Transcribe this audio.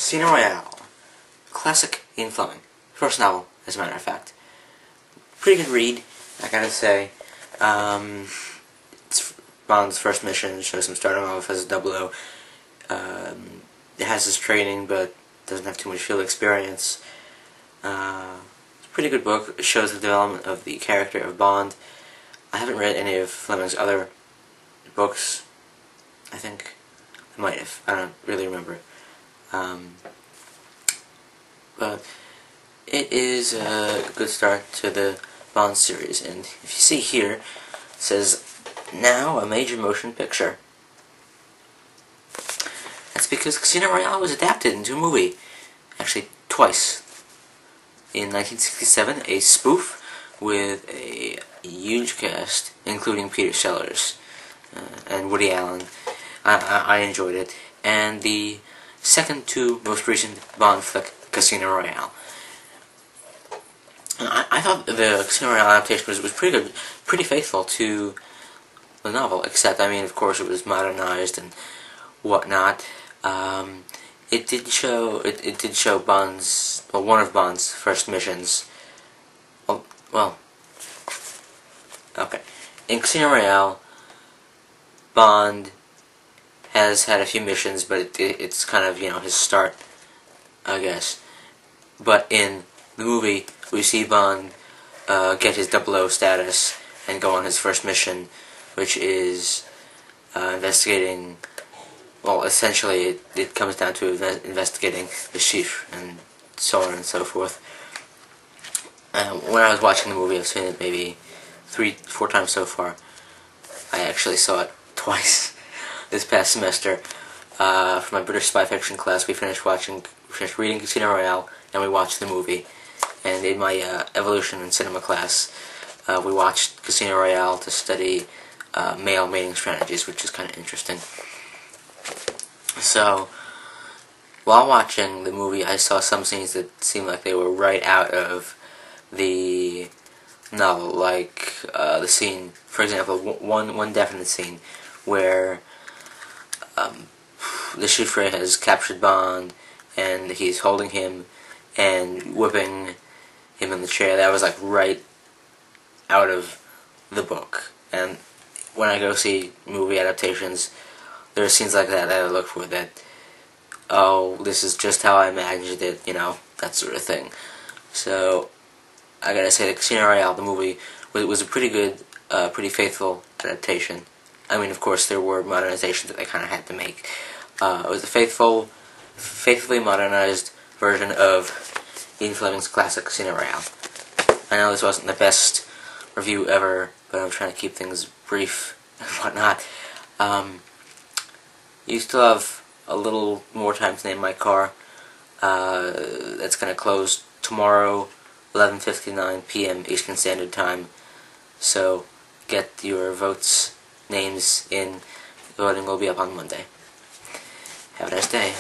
Casino Royale. Classic Ian Fleming. First novel, as a matter of fact. Pretty good read, I gotta say. It's Bond's first mission, shows him starting off as a 00. It has his training, but doesn't have too much field experience. It's a pretty good book. It shows the development of the character of Bond. I haven't read any of Fleming's other books. I think I might have. I don't really remember. But it is a good start to the Bond series. And if you see here, it says, now a major motion picture. That's because Casino Royale was adapted into a movie. Actually, twice. In 1967, a spoof with a huge cast, including Peter Sellers and Woody Allen. I enjoyed it. And the second to most recent Bond flick, Casino Royale. I thought the Casino Royale adaptation was pretty good, pretty faithful to the novel, except, I mean, of course, it was modernized and whatnot. It did show Bond's, well, one of Bond's first missions. Well, okay. In Casino Royale, Bond has had a few missions, but it's kind of, his start, I guess. But in the movie, we see Bond get his 00 status and go on his first mission, which is investigating. Well, essentially, it comes down to investigating the chief and so on and so forth. When I was watching the movie, I've seen it maybe 3-4 times so far. I actually saw it twice this past semester. For my British spy fiction class, we finished reading Casino Royale, and we watched the movie. And in my evolution in cinema class, we watched Casino Royale to study male mating strategies, which is kind of interesting. So, while watching the movie, I saw some scenes that seemed like they were right out of the novel, like the scene, for example, one definite scene where the chiffre has captured Bond and he's holding him and whipping him in the chair. That was like right out of the book. And when I go see movie adaptations, there are scenes like that I look for, that, oh, this is just how I imagined it, that sort of thing. So, I gotta say, the Casino Royale, the movie, was a pretty good, pretty faithful adaptation. I mean, of course, there were modernizations that they kind of had to make. It was a faithfully modernized version of Ian Fleming's classic Casino Royale. I know this wasn't the best review ever, but I'm trying to keep things brief and whatnot. You still have a little more time to name my car. That's going to close tomorrow, 11:59 p.m. Eastern Standard Time. So get your names in. The voting will be up on Monday. Have a nice day.